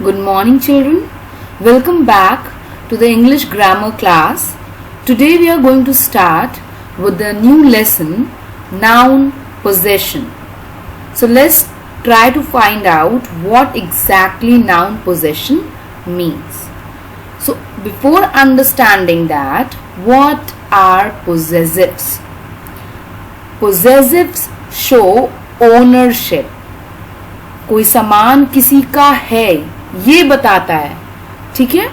Good morning, children. Welcome back to the English grammar class. Today we are going to start with the new lesson, noun possession. So let's try to find out what exactly noun possession means. So before understanding that, what are possessives? Possessives show ownership. कोई सामान किसी का है ये बताता है, ठीक है.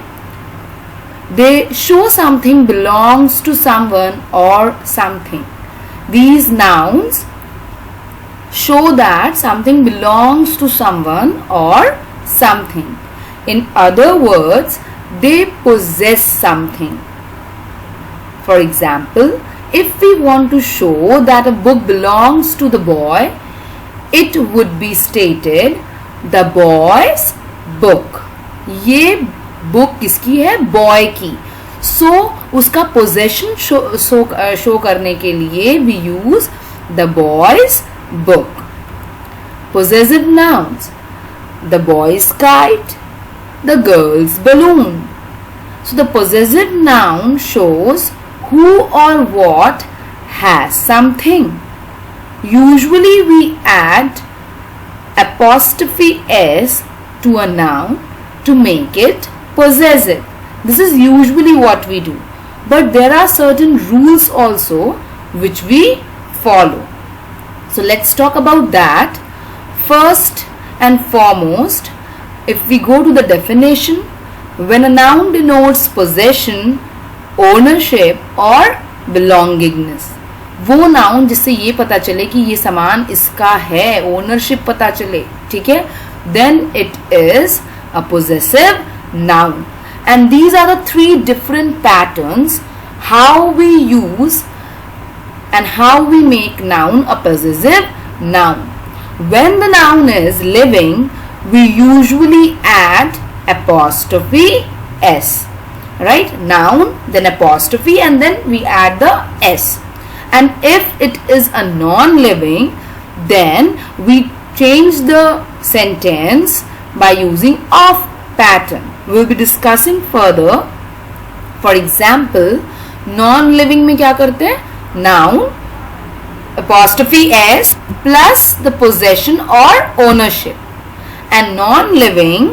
They show something belongs to someone or something. These nouns show that something belongs to someone or something. In other words, they possess something. For example, if we want to show that a book belongs to the boy, it would be stated the boy's book. ये book किसकी है? Boy की. सो उसका possession show करने के लिए we use the boy's book. Possessive nouns, the boy's kite, the girl's balloon. So the possessive noun shows who or what has something. Usually we add apostrophe s to a noun to make it possessive. This is usually what we do. But there are certain rules also which we follow. So let's talk about that. First and foremost, if we go to the definition, when a noun denotes possession, ownership or belongingness, वो noun जिससे ये पता चले कि ये सामान इसका है, ओनरशिप पता चले, ठीक है, then it is a possessive noun. And these are the three different patterns how we use and how we make noun a possessive noun. When the noun is living, we usually add apostrophe s, right? Noun, then apostrophe, and then we add the s. And if it is a non-living, then we change the sentence by using of pattern. We will be discussing further. For example, non-living में क्या करते हैं? Noun, apostrophe s plus the possession or ownership. And non-living,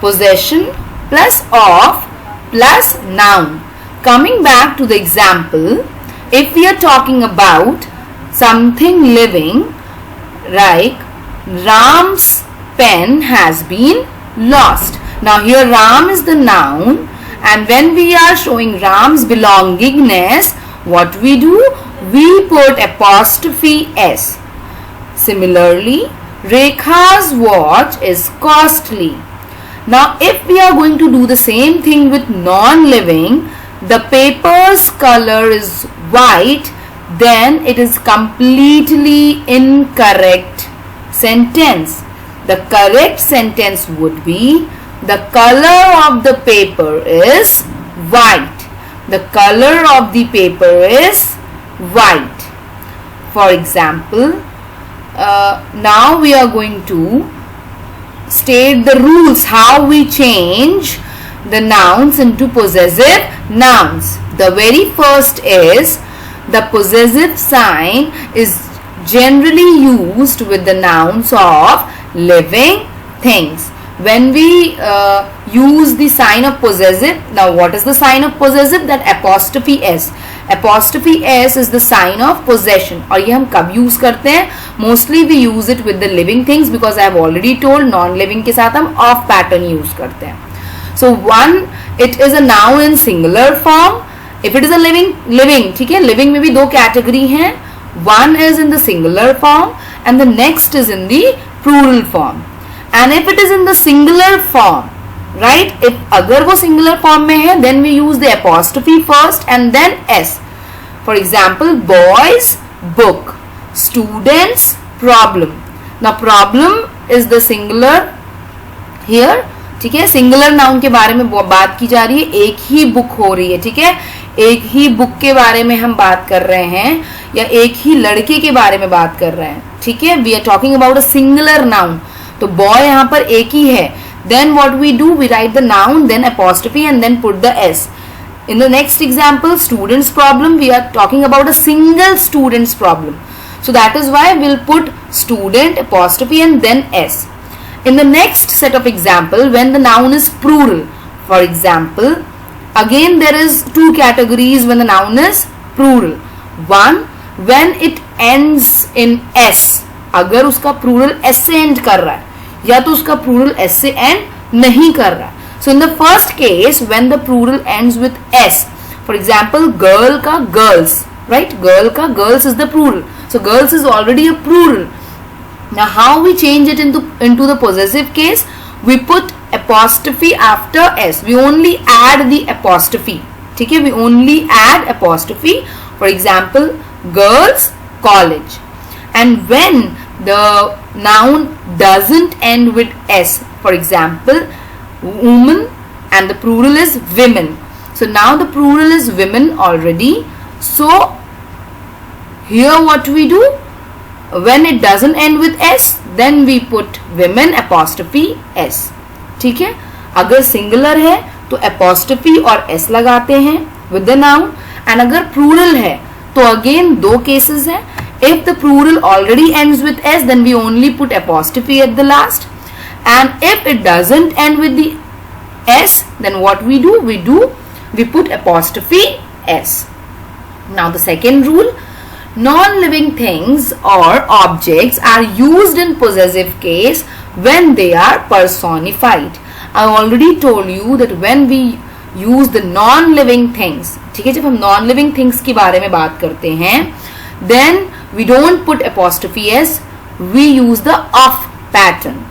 possession plus of plus noun. Coming back to the example, if we are talking about something living, like Ram's pen has been lost. Now here Ram is the noun, and when we are showing Ram's belongingness, what we do? We put apostrophe s. Similarly, Rekha's watch is costly. Now if we are going to do the same thing with non-living, the paper's color is white, then it is completely incorrect sentence. The correct sentence would be the color of the paper is white. The color of the paper is white. For example, now we are going to state the rules how we change the nouns into possessive nouns. The very first is the possessive sign is generally used with the nouns of living things. When we use the sign of possessive, now what is the sign of possessive? That apostrophe s. Apostrophe s is the sign of possession. और ये हम कब use करते हैं? Mostly we use it with the living things because I have already told non-living के साथ हम of pattern use करते हैं. So one, it is a noun in singular form. If it is a living, ठीक है, living में भी दो category हैं. One is in the singular form and the next is in the plural form. And if it is in the singular form, right, if अगर वो singular form में है, then we use the apostrophe first and then s. For example, boys book, students problem. Now problem is the singular here, ठीक है. Singular noun के बारे में बात की जा रही है, एक ही बुक हो रही है, ठीक है, एक ही बुक के बारे में हम बात कर रहे हैं या एक ही लड़के के बारे में बात कर रहे हैं, ठीक है. We are talking about a singular noun. तो बॉय यहाँ पर एक ही है, Then what we do, we write the noun, then apostrophe, and then put the s. In the next example, student's problem, we are talking about a single student's problem. So that is why we'll put student, apostrophe, and then s. In the next set of example, when the noun is plural, for example, again there is two categories when the noun is plural. One, when it ends in s. अगर उसका plural s से end कर रहा है, या तो उसका plural s से end नहीं कर रहा है. So in the first case, when the plural ends with s, for example, girl का girls, right? Girl का girls is the plural. So girls is already a plural. Now how we change it into the possessive case? We put apostrophe after s. We only add the apostrophe. ठीक है? We only add apostrophe. For example, girls college. And when the noun doesn't end with s, for example, woman, and the plural is women. So now the plural is women already. So here what we do, when it doesn't end with s, then we put women apostrophe s. ठीक है? अगर singular है तो apostrophe और s लगाते हैं with the noun, and अगर plural है तो again दो cases हैं. If the plural already ends with s, then we only put apostrophe at the last, and if it doesn't end with the s, then what we do, we put apostrophe s. Now the second rule, non-living things or objects are used in possessive case when they are personified. I already told you that when we use the non-living things, ठीक है, जब हम non-living things के बारे में बात करते हैं, then we don't put apostrophe s, we use the of pattern.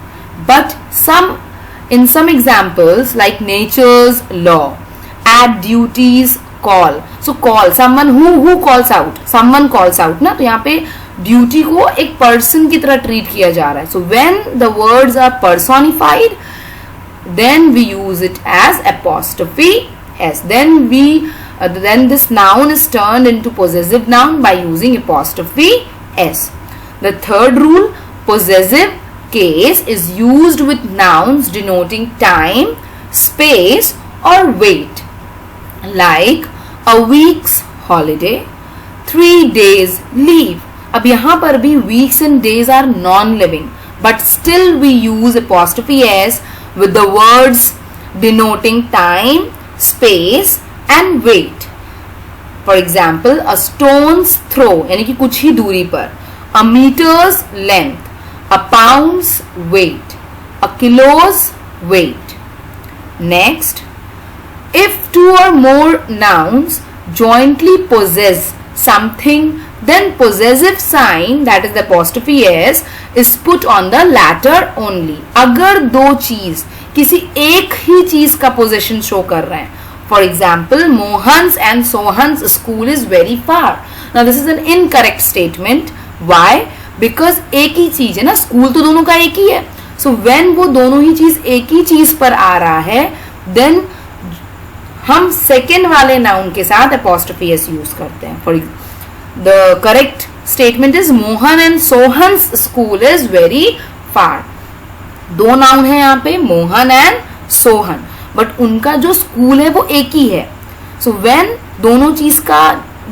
But in some examples like nature's law, add duties, call. So call, someone who calls out, someone calls out ना, तो यहाँ पे duty को एक person की तरह treat किया जा रहा है. So when the words are personified, then we use it as apostrophe s. Then this noun is turned into possessive noun by using apostrophe s. The third rule, possessive case is used with nouns denoting time, space or weight, like a week's holiday, 3 days leave. अब यहाँ पर भी weeks and days are non-living, but still we use apostrophe s with the words denoting time, space and weight. For example, a stone's throw, यानी कि कुछ ही दूरी पर, a meter's length, a pound's weight, a kilo's weight. Next, if two or more nouns jointly possess something, then possessive sign, that is the apostrophe s, is put on the latter only. अगर दो चीज किसी एक ही चीज का possession show कर रहे हैं, for example, Mohan's and Sohan's school is very far. Now this is an incorrect statement. Why? Because एक ही चीज है ना, स्कूल तो दोनों का एक ही है. So when वो दोनों ही चीज एक ही चीज पर आ रहा है, then हम सेकेंड वाले नाउन के साथ apostrophe s यूज करते हैं. For the correct statement is Mohan and Sohan's school is very far. दो नाउन है यहाँ पे, मोहन एंड सोहन, बट उनका जो स्कूल है वो एक ही है. सो व्हेन दोनों चीज का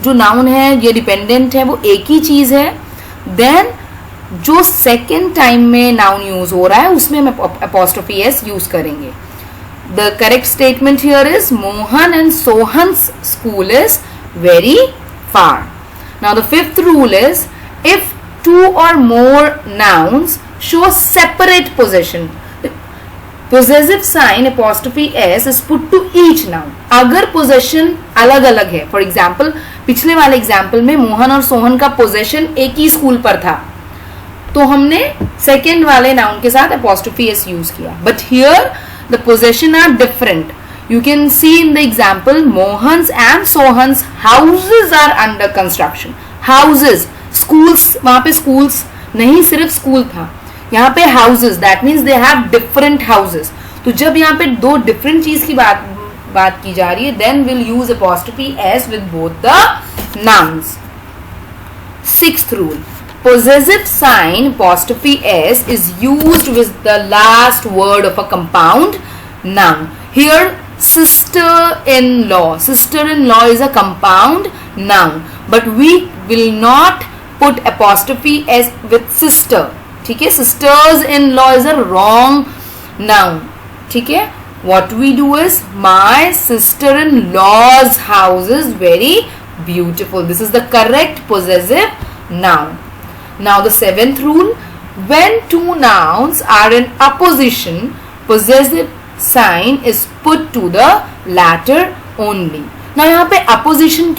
जो नाउन है, ये डिपेंडेंट है, वो एक ही चीज है, देन जो सेकेंड टाइम में नाउन यूज हो रहा है उसमें हम apostrophe s यूज करेंगे. The correct statement here is Mohan and Sohan's school is very far. Now the fifth rule is, if two or more nouns show separate possession, possessive sign apostrophe s is put to each noun. अगर possession अलग अलग है, for example, पिछले वाले example में मोहन और सोहन का possession एक ही स्कूल पर था, तो हमने सेकेंड वाले नाउन के साथ apostrophe s यूज किया. But here the possession are different. You can see in the example, Mohan's and Sohan's houses are under construction. Houses, schools, वहां पे schools नहीं, सिर्फ स्कूल था. यहाँ पे houses, that means they have different houses. तो जब यहाँ पे दो different चीज की बात की जा रही है, then we'll use apostrophe s with both the nouns. Sixth rule, possessive sign apostrophe s is used with the last word of a compound noun. Here sister-in-law is a compound noun, but we will not put apostrophe s with sister. ठीक है, sisters-in-law is a wrong noun. ठीक है, what we do is my sister-in-law's house is very beautiful. This is the correct possessive noun. Now the seventh rule, when two nouns are in opposition, possessive sign is put to the latter only. Now यहाँ पे opposition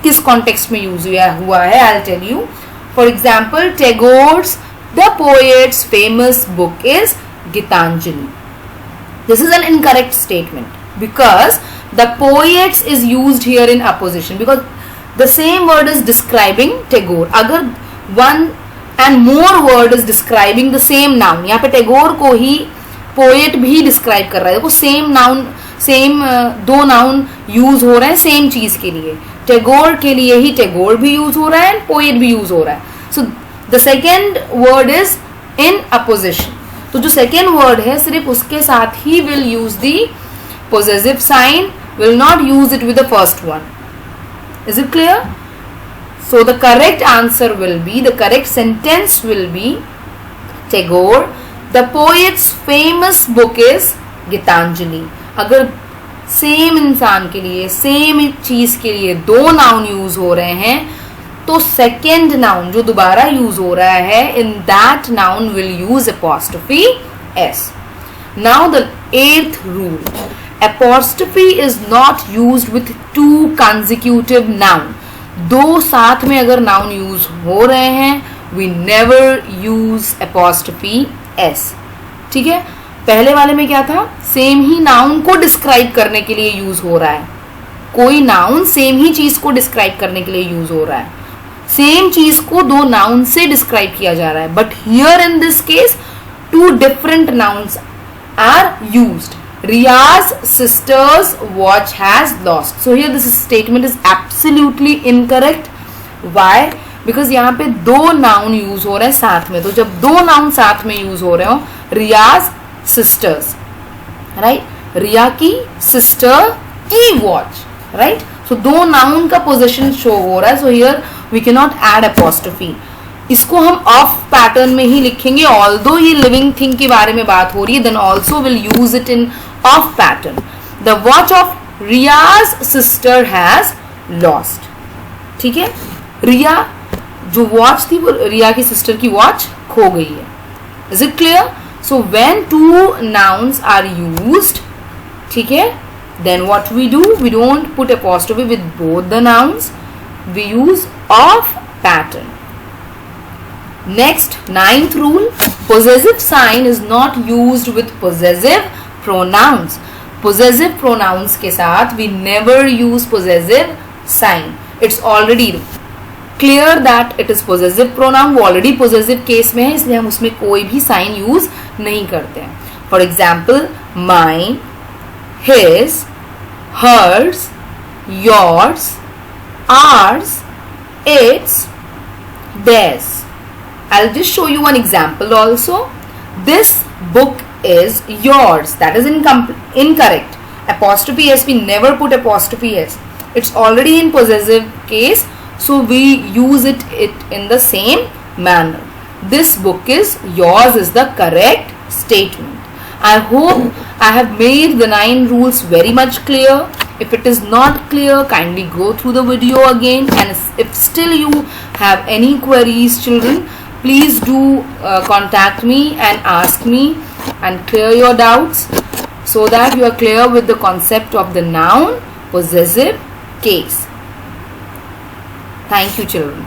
किस context में use हुआ है? I'll tell you. For example, Tagore's the poet's famous book is Gitanjali. This is an incorrect statement because the poets is used here in opposition because the same word is describing Tagore. अगर one and more word is describing the same noun, यहाँ पे Tagore को ही poet भी describe कर रहा है. देखो same noun, same दो नाउन यूज हो रहे हैं सेम चीज के लिए. टैगोर के लिए ही टैगोर भी यूज हो रहा है एंड पोएट भी यूज हो रहा है. So the second word is in apposition. तो जो सेकेंड वर्ड है सिर्फ उसके साथ ही will use the possessive sign, will not use it with the first one. Is it clear? So the correct answer will be, the correct sentence will be Tagore The poet's famous book is Gitanjali. अगर same इंसान के लिए, same चीज के लिए दो noun use हो रहे हैं तो सेकेंड नाउन जो दोबारा यूज हो रहा है in that noun will use apostrophe s. Now the eighth rule, apostrophe is not used with two consecutive noun. दो साथ में अगर नाउन यूज हो रहे हैं we never use apostrophe s. ठीक है, पहले वाले में क्या था? सेम ही नाउन को डिस्क्राइब करने के लिए यूज हो रहा है. कोई नाउन सेम ही चीज को डिस्क्राइब करने के लिए यूज हो रहा है. सेम चीज को दो नाउन से डिस्क्राइब किया जा रहा है. But here in this case two different nouns are used. Riya's sister's watch has lost. So here this statement is absolutely incorrect. Why? Because यहाँ पे दो नाउन यूज हो रहे हैं साथ में. तो जब दो नाउन साथ में यूज हो रहे हो, रियाज सिस्टर्स, राइट, रिया की सिस्टर की वॉच, राइट. सो दो नाउन का पोजीशन शो हो रहा है. So here we can not add apostrophe. इसको हम ऑफ पैटर्न में ही लिखेंगे. ऑल्दो ये लिविंग थिंग के बारे में बात हो रही है, then also will use it in of pattern. The watch of Riya's sister has lost. ठीक है, रिया जो वॉच थी वो रिया की सिस्टर की वॉच खो गई है. Is it clear? So when two nouns are used, ठीक है, then what we do, we don't put apostrophe with both the nouns, we use of pattern. Next, ninth rule, possessive sign is not used with possessive pronouns. Possessive pronouns के साथ we never use possessive sign. It's already clear that it is possessive pronoun. वो already possessive case में है, इसलिए हम उसमें कोई भी sign use नहीं करते हैं. For example, mine, his, hers, yours, ours, its, theirs. I'll just show you one example also. This book is yours. That is incorrect. Apostrophe s, we never put apostrophe s. It's already in possessive case, so we use it in the same manner. This book is yours is the correct statement. I hope I have made the 9 rules very much clear. If it is not clear, kindly go through the video again, and if still you have any queries, children, please do contact me and ask me and clear your doubts so that you are clear with the concept of the noun possessive case. Thank you, children.